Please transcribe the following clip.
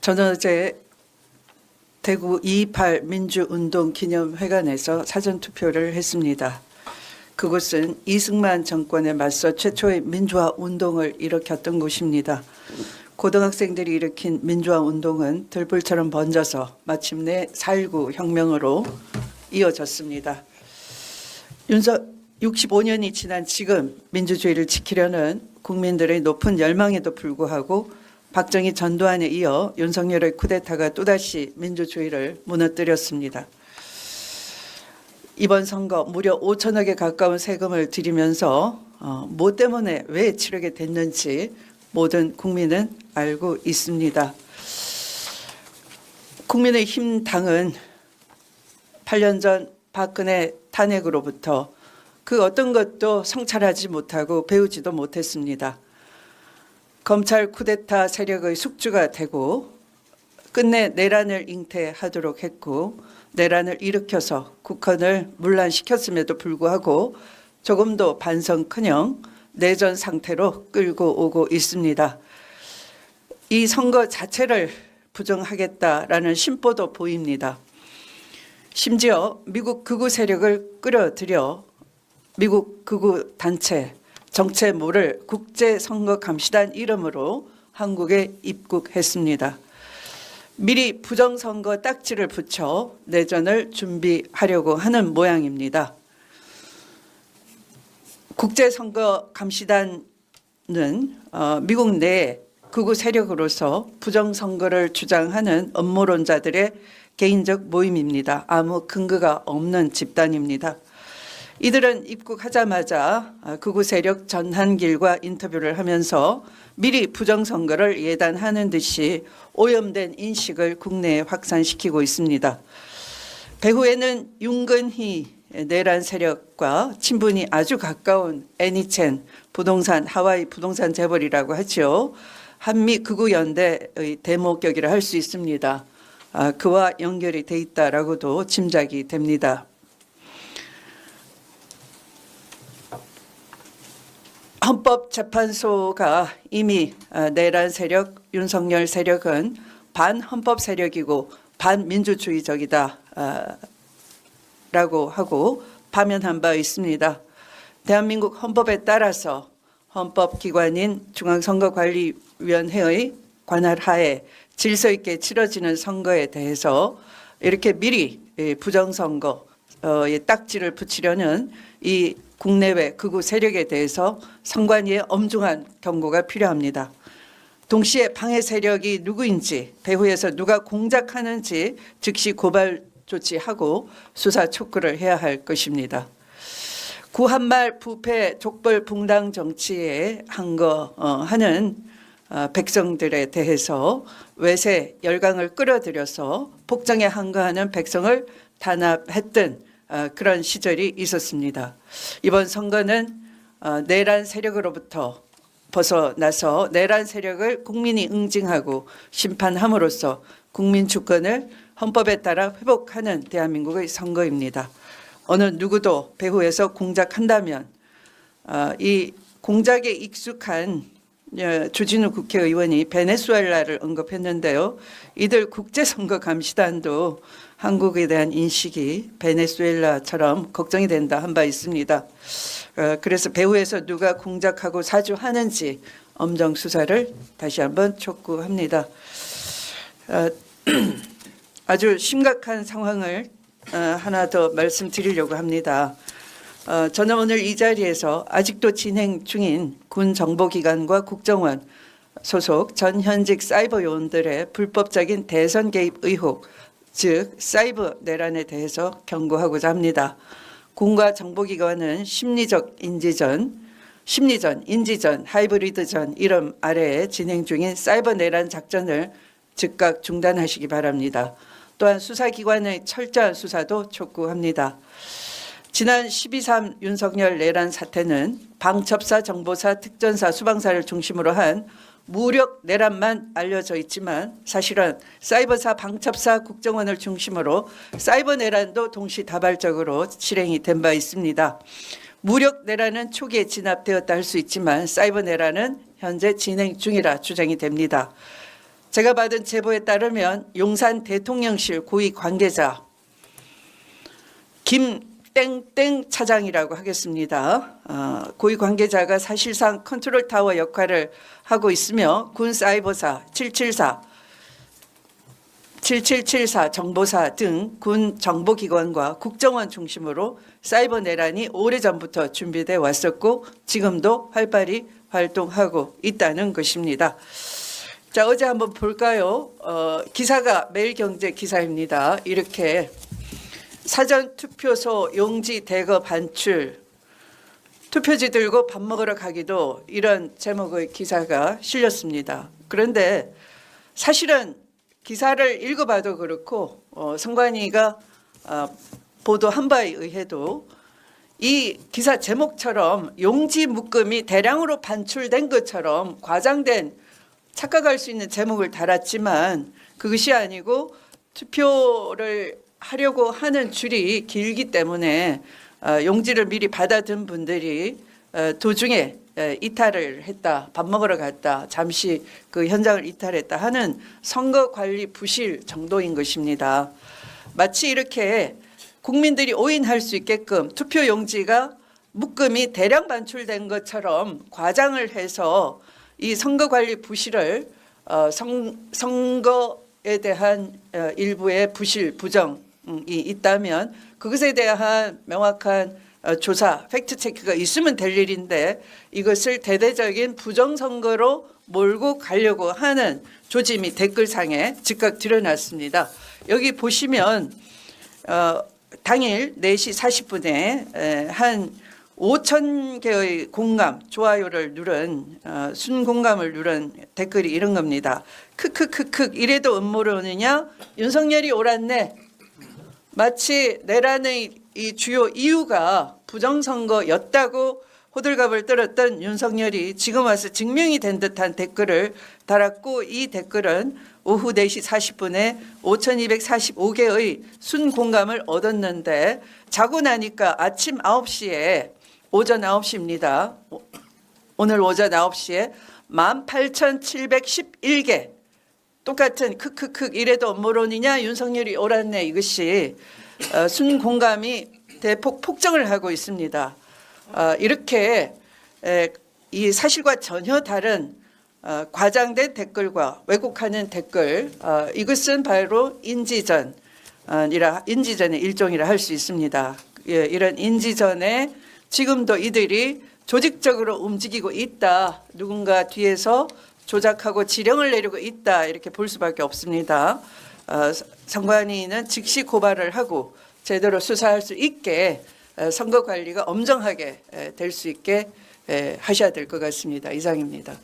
저는 어제 대구 2.28 민주운동 기념회관에서 사전투표를 했습니다. 그곳은 이승만 정권에 맞서 최초의 민주화 운동을 일으켰던 곳입니다. 고등학생들이 일으킨 민주화 운동은 들불처럼 번져서 마침내 4.19 혁명으로 이어졌습니다. 65년이 지난 지금 민주주의를 지키려는 국민들의 높은 열망에도 불구하고 박정희 전두환에 이어 윤석열의 쿠데타가 또다시 민주주의를 무너뜨렸습니다. 이번 선거 무려 5천억에 가까운 세금을 들이면서 뭐 때문에 왜 치르게 됐는지 모든 국민은 알고 있습니다. 국민의힘 당은 8년 전 박근혜 탄핵으로부터 그 어떤 것도 성찰하지 못하고 배우지도 못했습니다. 검찰 쿠데타 세력의 숙주가 되고 끝내 내란을 잉태하도록 했고 내란을 일으켜서 국헌을 문란시켰음에도 불구하고 조금도 반성커녕 내전 상태로 끌고 오고 있습니다. 이 선거 자체를 부정하겠다라는 심보도 보입니다. 심지어 미국 극우 세력을 끌어들여 미국 극우 단체 정체 모를 국제선거감시단 이름으로 한국에 입국했습니다. 미리 부정선거 딱지를 붙여 내전을 준비하려고 하는 모양입니다. 국제선거감시단은 미국 내 극우 세력으로서 부정선거를 주장하는 음모론자들의 개인적 모임입니다. 아무 근거가 없는 집단입니다. 이들은 입국하자마자 극우 세력 전한길과 인터뷰를 하면서 미리 부정선거를 예단하는 듯이 오염된 인식을 국내에 확산시키고 있습니다. 배후에는 윤건희 내란 세력과 친분이 아주 가까운 애니첸 부동산 하와이 부동산 재벌이라고 하죠. 한미 극우 연대의 대목격이라 할 수 있습니다. 그와 연결이 돼 있다라고도 짐작이 됩니다. 헌법재판소가 이미 내란 세력, 윤석열 세력은 반헌법 세력이고 반민주주의적이다 라고 하고 파면한 바 있습니다. 대한민국 헌법에 따라서 헌법기관인 중앙선거관리위원회의 관할 하에 질서 있게 치러지는 선거에 대해서 이렇게 미리 부정선거의 딱지를 붙이려는 이 국내외 극우 세력에 대해서 선관위의 엄중한 경고가 필요합니다. 동시에 방해 세력이 누구인지 배후에서 누가 공작하는지 즉시 고발 조치하고 수사 촉구를 해야 할 것입니다. 구한말 부패 족벌 붕당 정치에 항거하는 백성들에 대해서 외세 열강을 끌어들여서 폭정에 항거하는 백성을 단합했던 그런 시절이 있었습니다. 이번 선거는 내란 세력으로부터 벗어나서 내란 세력을 국민이 응징하고 심판함으로써 국민 주권을 헌법에 따라 회복하는 대한민국의 선거입니다. 어느 누구도 배후에서 공작한다면 이 공작에 익숙한 주진우 국회의원이 베네수엘라를 언급했는데요. 이들 국제선거감시단도 한국에 대한 인식이 베네수엘라처럼 걱정이 된다 한 바 있습니다. 그래서 배후에서 누가 공작하고 사주하는지 엄정 수사를 다시 한번 촉구합니다. 아주 심각한 상황을 하나 더 말씀드리려고 합니다. 저는 오늘 이 자리에서 아직도 진행 중인 군정보기관과 국정원 소속 전현직 사이버 요원들의 불법적인 대선 개입 의혹, 즉 사이버 내란에 대해서 경고하고자 합니다. 군과 정보기관은 심리전, 인지전, 하이브리드전 이름 아래에 진행 중인 사이버 내란 작전을 즉각 중단하시기 바랍니다. 또한 수사기관의 철저한 수사도 촉구합니다. 지난 12.3 윤석열 내란 사태는 방첩사, 정보사, 특전사, 수방사를 중심으로 한 무력 내란만 알려져 있지만 사실은 사이버사, 방첩사, 국정원을 중심으로 사이버 내란도 동시다발적으로 실행이 된 바 있습니다. 무력 내란은 초기에 진압되었다 할 수 있지만 사이버 내란은 현재 진행 중이라 주장이 됩니다. 제가 받은 제보에 따르면 용산 대통령실 고위 관계자 김땡땡 차장이라고 하겠습니다. 고위 관계자가 사실상 컨트롤 타워 역할을 하고 있으며 군 사이버사 7774 정보사 등 군 정보기관과 국정원 중심으로 사이버 내란이 오래전부터 준비돼 왔었고 지금도 활발히 활동하고 있다는 것입니다. 자, 어제 한번 볼까요? 기사가 매일경제 기사입니다. 이렇게 사전투표소 용지 대거 반출, 투표지 들고 밥 먹으러 가기도, 이런 제목의 기사가 실렸습니다. 그런데 사실은 기사를 읽어봐도 그렇고 선관위가 보도한 바에 의해도 이 기사 제목처럼 용지 묶음이 대량으로 반출된 것처럼 과장된, 착각할 수 있는 제목을 달았지만 그것이 아니고 투표를 하려고 하는 줄이 길기 때문에 용지를 미리 받아둔 분들이 도중에 이탈을 했다, 밥 먹으러 갔다, 잠시 그 현장을 이탈했다 하는 선거 관리 부실 정도인 것입니다. 마치 이렇게 국민들이 오인할 수 있게끔 투표 용지가 묶음이 대량 반출된 것처럼 과장을 해서 이 선거 관리 부실을 선거에 대한 일부의 부실, 부정이 있다면 그것에 대한 명확한 조사, 팩트체크가 있으면 될 일인데 이것을 대대적인 부정선거로 몰고 가려고 하는 조짐이 댓글상에 즉각 드러났습니다. 여기 보시면 당일 4시 40분에 한 5천 개의 공감, 좋아요를 누른 순공감을 누른 댓글이 이런 겁니다. 크크크크 이래도 음모를 오느냐? 윤석열이 옳았네. 마치 내란의 이 주요 이유가 부정선거였다고 호들갑을 떨었던 윤석열이 지금 와서 증명이 된 듯한 댓글을 달았고, 이 댓글은 오후 4시 40분에 5,245개의 순공감을 얻었는데 자고 나니까 아침 9시에, 오전 9시입니다. 오늘 오전 9시에 18,711개 똑같은 크크크 이래도 음모론이냐, 윤석열이 옳았네, 이것이 순공감이 대폭 폭증을 하고 있습니다. 이렇게 이 사실과 전혀 다른 과장된 댓글과 왜곡하는 댓글, 이것은 바로 인지전의 일종이라 할 수 있습니다. 이런 인지전에 지금도 이들이 조직적으로 움직이고 있다, 누군가 뒤에서 조작하고 지령을 내리고 있다, 이렇게 볼 수밖에 없습니다. 선관위는 즉시 고발을 하고 제대로 수사할 수 있게 선거 관리가 엄정하게 될 수 있게 하셔야 될 것 같습니다. 이상입니다.